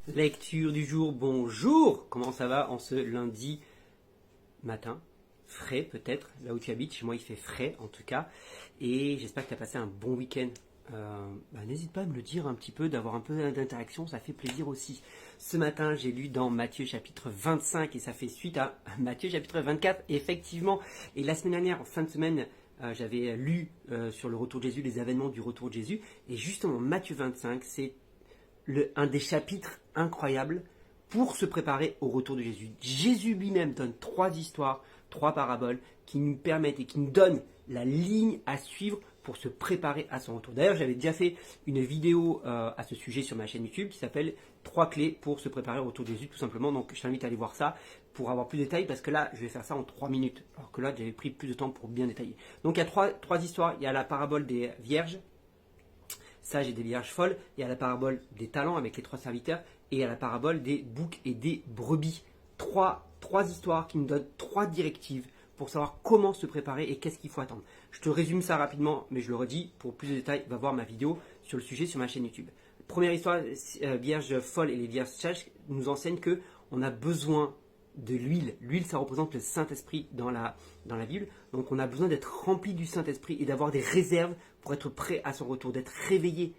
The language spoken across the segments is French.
Lecture du jour, bonjour. Comment ça va en ce lundi matin? Frais peut-être, là où tu habites. Chez moi il fait frais en tout cas. Et j'espère que tu as passé un bon week-end. N'hésite pas à me le dire un petit peu, d'avoir un peu d'interaction, ça fait plaisir aussi. Ce matin j'ai lu dans Matthieu chapitre 25 et ça fait suite à Matthieu chapitre 24 effectivement. Et la semaine dernière, en fin de semaine, j'avais lu sur le retour de Jésus, les événements du retour de Jésus. Et justement Matthieu 25 c'est un des chapitres incroyables pour se préparer au retour de Jésus. Jésus lui-même donne 3 histoires, 3 paraboles qui nous permettent et qui nous donnent la ligne à suivre pour se préparer à son retour. D'ailleurs, j'avais déjà fait une vidéo à ce sujet sur ma chaîne YouTube qui s'appelle 3 clés pour se préparer au retour de Jésus, tout simplement. Donc, je t'invite à aller voir ça pour avoir plus de détails parce que là, je vais faire ça en 3 minutes. Alors que là, j'avais pris plus de temps pour bien détailler. Donc, il y a trois histoires. Il y a la parabole des vierges, sages et des vierges folles, il y a la parabole des talents avec les 3 serviteurs, et il y a la parabole des boucs et des brebis. Trois histoires qui nous donnent 3 directives pour savoir comment se préparer et qu'est-ce qu'il faut attendre. Je te résume ça rapidement, mais je le redis, pour plus de détails, va voir ma vidéo sur le sujet sur ma chaîne YouTube. Première histoire, vierges folles et les vierges sages nous enseignent que on a besoin de l'huile. L'huile, ça représente le Saint-Esprit dans la Bible. Donc on a besoin d'être rempli du Saint-Esprit et d'avoir des réserves pour être prêt à son retour, d'être réveillé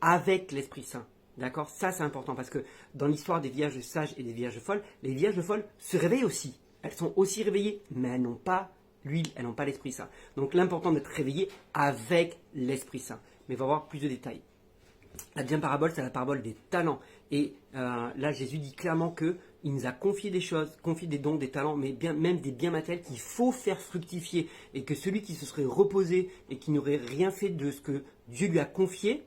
avec l'Esprit Saint. D'accord? Ça, c'est important parce que dans l'histoire des vierges sages et des vierges folles, les vierges folles se réveillent aussi. Elles sont aussi réveillées, mais elles n'ont pas l'huile, elles n'ont pas l'Esprit Saint. Donc l'important d'être réveillé avec l'Esprit Saint. Mais on va voir plus de détails. La deuxième parabole, c'est la parabole des talents. Et là, Jésus dit clairement qu'il nous a confié des choses, confié des dons, des talents, mais même des biens matériels qu'il faut faire fructifier. Et que celui qui se serait reposé et qui n'aurait rien fait de ce que Dieu lui a confié,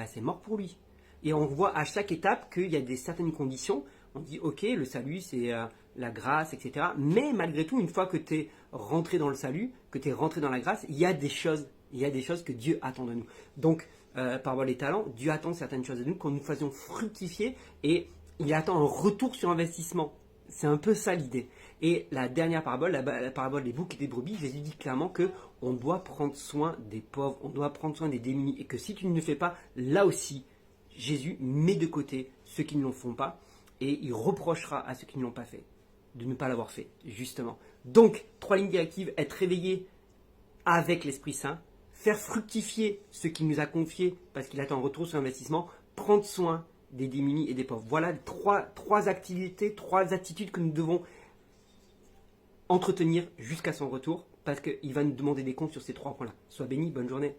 c'est mort pour lui. Et on voit à chaque étape qu'il y a certaines conditions. On dit, ok, le salut, c'est la grâce, etc. Mais malgré tout, une fois que tu es rentré dans le salut, que tu es rentré dans la grâce, il y a des choses que Dieu attend de nous. Donc, parabole des talents, Dieu attend certaines choses de nous, que nous fassions fructifier, et il attend un retour sur investissement. C'est un peu ça l'idée. Et la dernière parabole, la parabole des boucs et des brebis, Jésus dit clairement que on doit prendre soin des pauvres, on doit prendre soin des démunis, et que si tu ne le fais pas, là aussi, Jésus met de côté ceux qui ne le font pas, et il reprochera à ceux qui ne l'ont pas fait de ne pas l'avoir fait, justement. Donc, 3 lignes directives: être réveillé avec l'Esprit Saint, faire fructifier ce qu'il nous a confié parce qu'il attend un retour sur investissement, prendre soin des démunis et des pauvres. Voilà trois activités, 3 attitudes que nous devons entretenir jusqu'à son retour parce qu'il va nous demander des comptes sur ces 3 points-là. Sois béni, bonne journée.